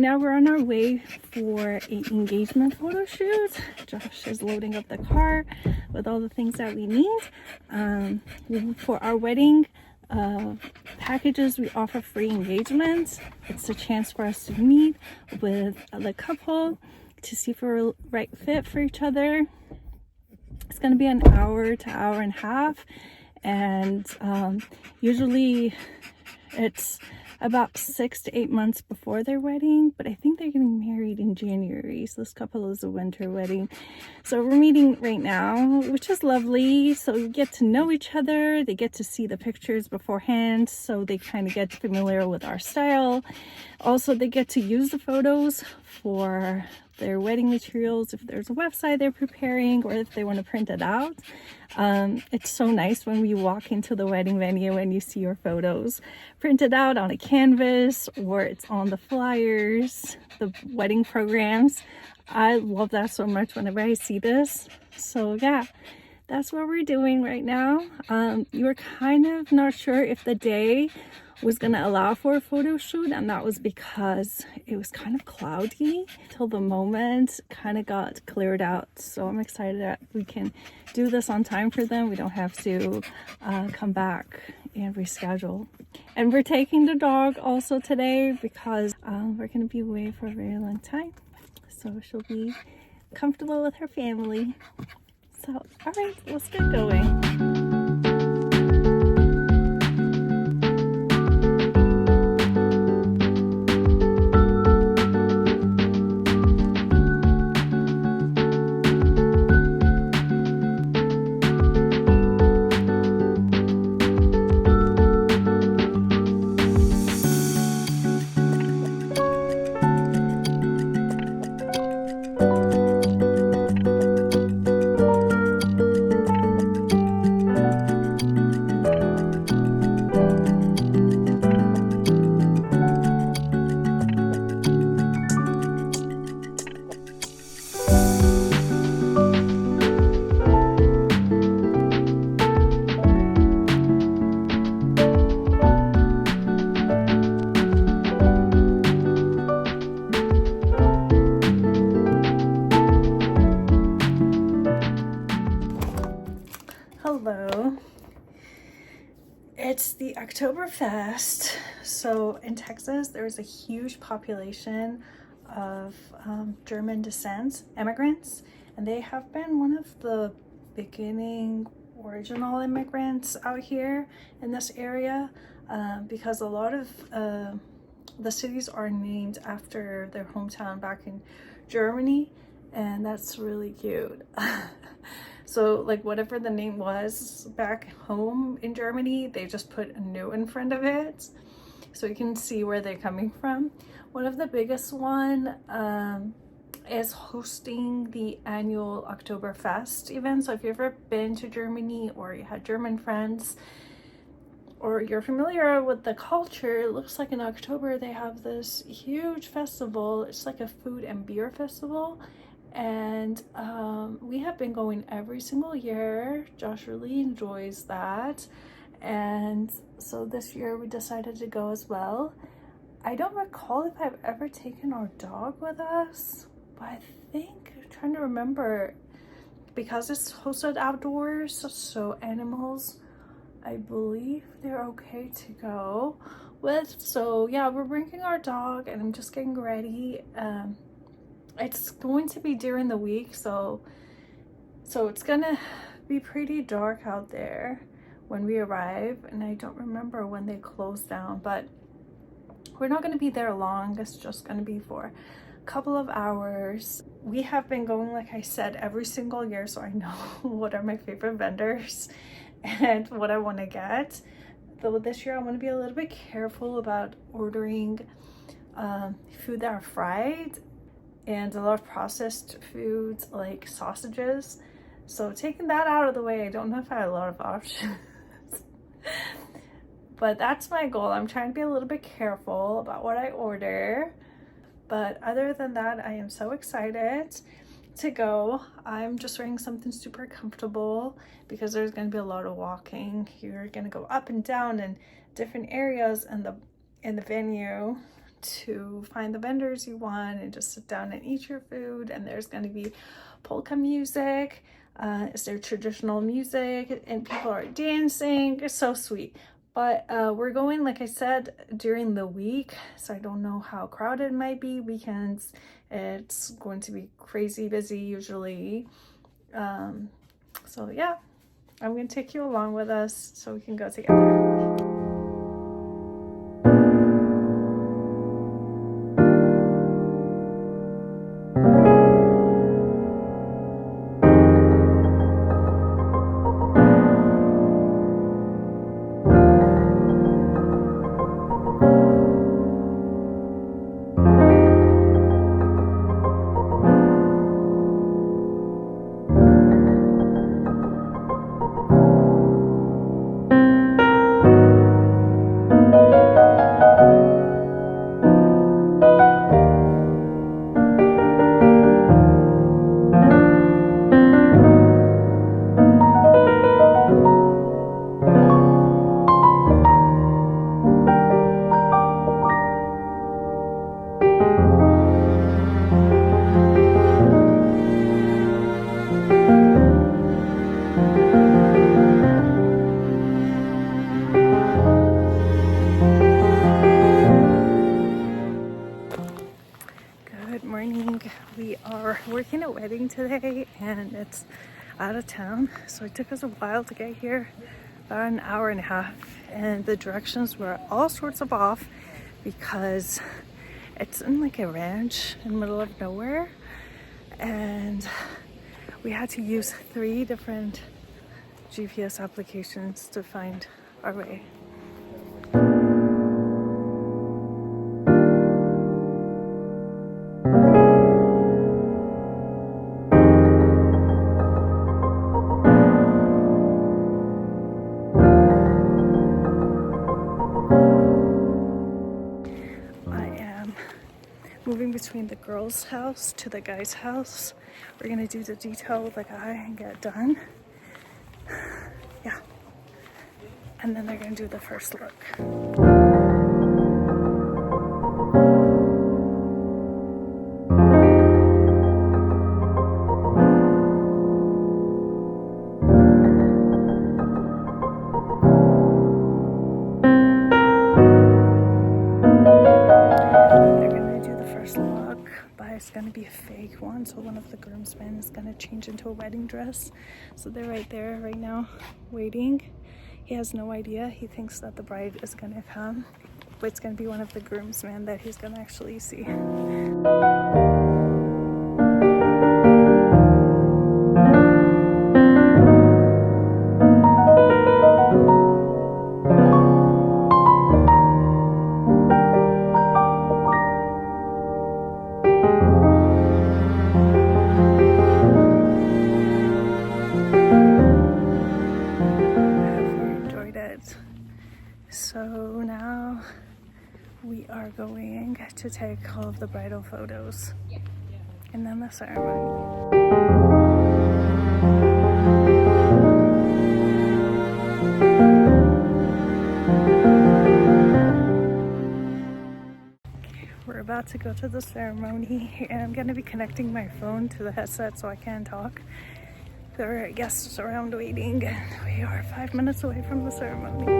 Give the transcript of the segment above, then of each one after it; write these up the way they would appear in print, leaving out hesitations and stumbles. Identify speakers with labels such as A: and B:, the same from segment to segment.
A: now we're on our way for an engagement photo shoot. Josh is loading up the car with all the things that we need. For our wedding packages, we offer free engagement. It's a chance for us to meet with the couple to see if we're a right fit for each other. It's going to be an hour to hour and a half, and usually it's about 6 to 8 months before their wedding, but I think they're getting married in January, so this couple is a winter wedding. So we're meeting right now, which is lovely. So we get to know each other, they get to see the pictures beforehand, so they kind of get familiar with our style. Also, they get to use the photos for their wedding materials if there's a website they're preparing, or if they want to print it out. It's so nice when we walk into the wedding venue and you see your photos printed out on a canvas, or it's on the flyers, the wedding programs. I love that so much whenever I see this. So yeah, that's what we're doing right now. You were kind of not sure if the day was gonna allow for a photo shoot, and that was because it was kind of cloudy till the moment kind of got cleared out. So I'm excited that we can do this on time for them. We don't have to come back and reschedule. And we're taking the dog also today because we're gonna be away for a very long time, so she'll be comfortable with her family. So all right, let's get going. Hello. It's the Oktoberfest. So in Texas, there's a huge population of German descent immigrants, and they have been one of the beginning original immigrants out here in this area, because a lot of the cities are named after their hometown back in Germany, and that's really cute. So like whatever the name was back home in Germany, they just put a new in front of it, so you can see where they're coming from. One of the biggest one is hosting the annual Oktoberfest event. So if you've ever been to Germany, or you had German friends, or you're familiar with the culture, it looks like in October they have this huge festival. It's like a food and beer festival. And we have been going every single year. Josh really enjoys that, and so this year we decided to go as well. I don't recall if I've ever taken our dog with us, but I think I'm trying to remember, because it's hosted outdoors, so animals, I believe they're okay to go with. So yeah, we're bringing our dog, and I'm just getting ready. It's going to be during the week, so it's gonna be pretty dark out there when we arrive, and I don't remember when they close down, but we're not going to be there long. It's just going to be for a couple of hours. We have been going, like I said, every single year, so I know what are my favorite vendors and what I want to get. Though this year I want to be a little bit careful about ordering food that are fried, and a lot of processed foods like sausages. So taking that out of the way, I don't know if I have a lot of options. But that's my goal. I'm trying to be a little bit careful about what I order. But other than that, I am so excited to go. I'm just wearing something super comfortable because there's going to be a lot of walking. You're going to go up and down in different areas in the venue to find the vendors you want and just sit down and eat your food. And there's going to be polka music. It's their traditional music and people are dancing. It's so sweet. But we're going, like I said, during the week, so I don't know how crowded it might be. Weekends, it's going to be crazy busy usually. So yeah, I'm going to take you along with us so we can go together. We are working a wedding today and it's out of town, so it took us a while to get here, about an hour and a half, and the directions were all sorts of off because it's in like a ranch in the middle of nowhere, and we had to use 3 different GPS applications to find our way. Moving between the girl's house to the guy's house. We're gonna do the detail with the guy and get done. Yeah. And then they're gonna do the first look. It's going to be a fake one, so one of the groomsmen is going to change into a wedding dress. So they're right there right now waiting. He has no idea. He thinks that the bride is going to come, but it's going to be one of the groomsmen that he's going to actually see. So now we are going to take all of the bridal photos and then the ceremony. We're about to go to the ceremony and I'm going to be connecting my phone to the headset so I can talk. There are guests around waiting and we are 5 minutes away from the ceremony.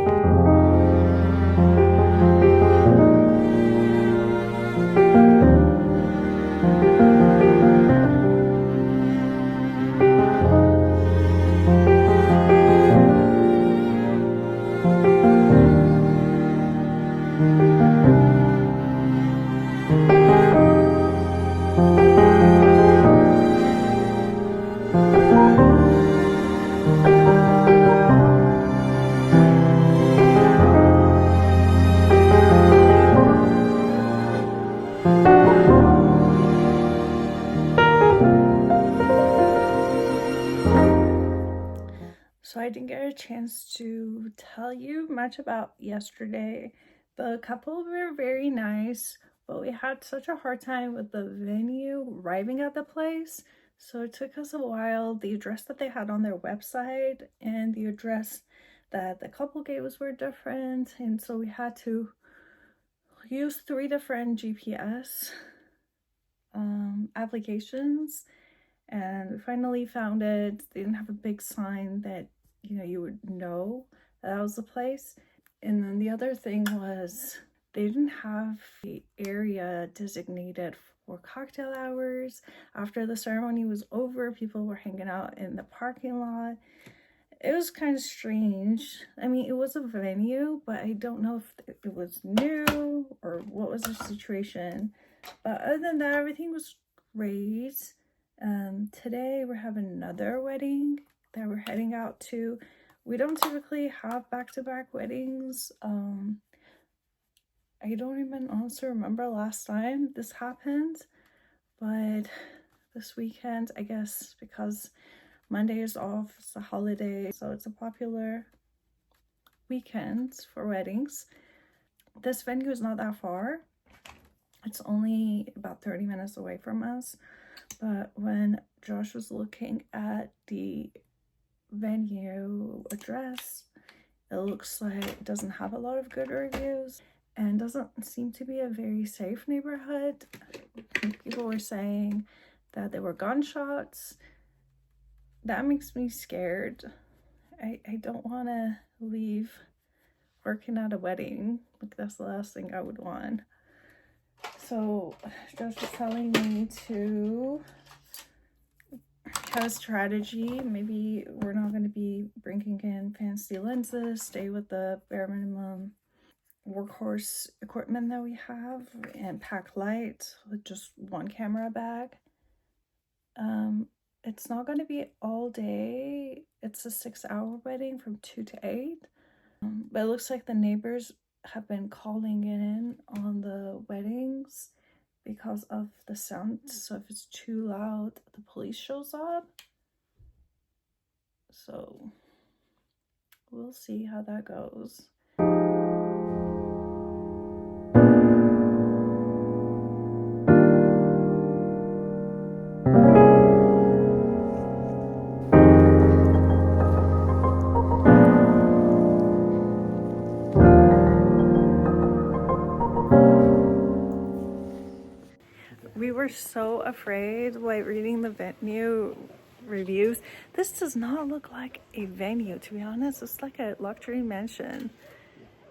A: So I didn't get a chance to tell you much about yesterday. The couple were very nice, but we had such a hard time with the venue arriving at the place. So it took us a while. The address that they had on their website and the address that the couple gave us were different. And so we had to used 3 different GPS applications, and we finally found it. They didn't have a big sign that, you know, you would know that was the place. And then the other thing was they didn't have the area designated for cocktail hours. After the ceremony was over, people were hanging out in the parking lot. It was kind of strange. I mean, it was a venue, but I don't know if it was new or what was the situation. But other than that, everything was great. Today we're having another wedding that we're heading out to. We don't typically have back-to-back weddings. I don't even honestly remember last time this happened, but this weekend, I guess because Monday is off, it's a holiday, so it's a popular weekend for weddings. This venue is not that far. It's only about 30 minutes away from us, but when Josh was looking at the venue address, it looks like it doesn't have a lot of good reviews and doesn't seem to be a very safe neighborhood. People were saying that there were gunshots. That makes me scared. I don't want to leave working at a wedding. Like, that's the last thing I would want. So Josh was telling me to have a strategy. Maybe we're not going to be bringing in fancy lenses, stay with the bare minimum workhorse equipment that we have, and pack light with just one camera bag. It's not going to be all day. It's a 6-hour wedding from 2 to 8. But it looks like the neighbors have been calling in on the weddings because of the sound. So if it's too loud, the police shows up. So we'll see how that goes. We were so afraid while reading the venue reviews. This does not look like a venue, to be honest. It's like a luxury mansion,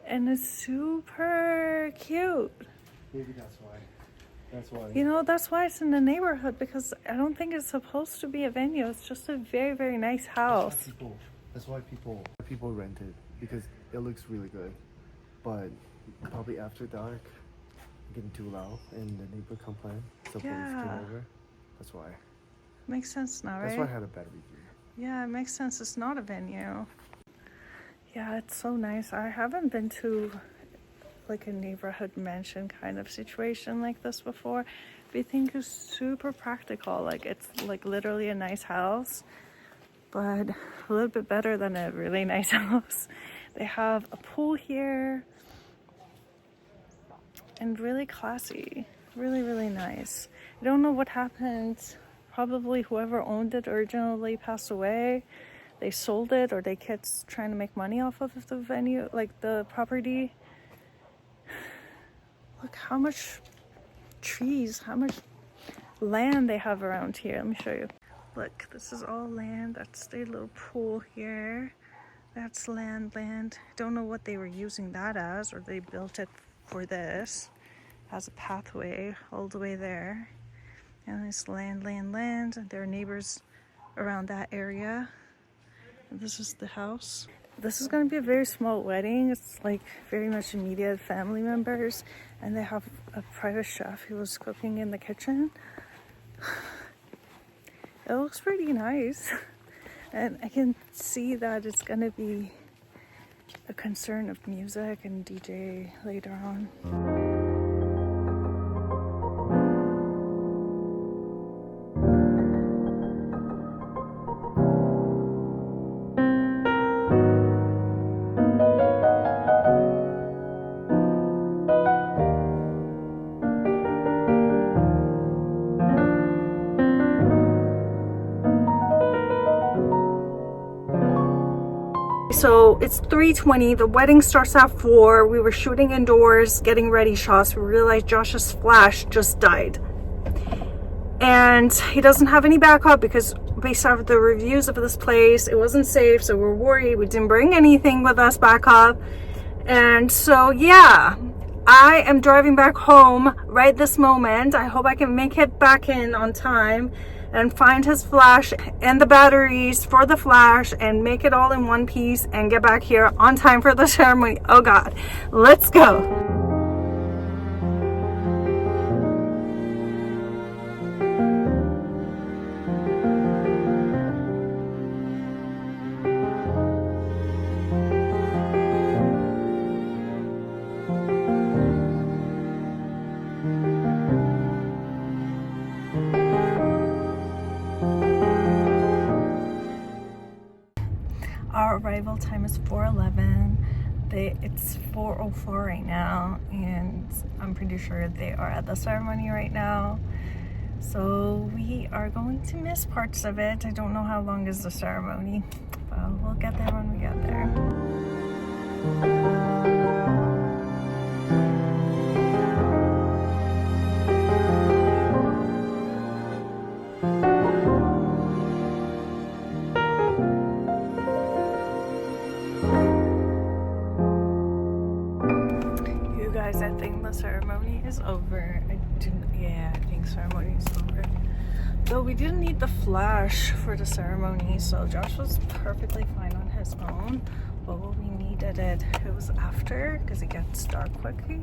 A: and it's super cute.
B: Maybe that's why. That's why.
A: You know, that's why it's in the neighborhood, because I don't think it's supposed to be a venue. It's just a very, very nice house.
B: That's why people rent it, because it looks really good. But probably after dark, getting too loud, and the neighbor complained, so police came over. That's why.
A: Makes sense now, right?
B: That's why I had a bad review.
A: Yeah, it makes sense. It's not a venue. Yeah, it's so nice. I haven't been to like a neighborhood mansion kind of situation like this before. Everything is super practical. Like, it's like literally a nice house, but a little bit better than a really nice house. They have a pool here, and really classy. Really, really nice. I don't know what happened. Probably whoever owned it originally passed away. They sold it, or they kept trying to make money off of the venue, like the property. Look how much trees, how much land they have around here. Let me show you. Look, this is all land. That's their little pool here. That's land. Don't know what they were using that as, or they built it for this. Has a pathway all the way there. And it's land. There are neighbors around that area. And this is the house. This is going to be a very small wedding. It's like very much immediate family members. And they have a private chef who was cooking in the kitchen. It looks pretty nice. And I can see that it's going to be a concern of music and DJ later on. so it's 3:20. The wedding starts at 4. We were shooting indoors, getting ready shots. We realized Josh's flash just died. And he doesn't have any backup because based off the reviews of this place, it wasn't safe. So we're worried. We didn't bring anything with us backup. And so, yeah, I am driving back home right this moment. I hope I can make it back in on time and find his flash and the batteries for the flash and make it all in one piece and get back here on time for the ceremony. Oh God, let's go. Our arrival time is 4:11. It's 4:04 right now, and I'm pretty sure they are at the ceremony right now. So we are going to miss parts of it. I don't know how long is the ceremony, but we'll get there when we get there. I think the ceremony is over. I think ceremony is over. Though we didn't need the flash for the ceremony, so Josh was perfectly fine on his own. But what we needed it was after, because it gets dark quickly.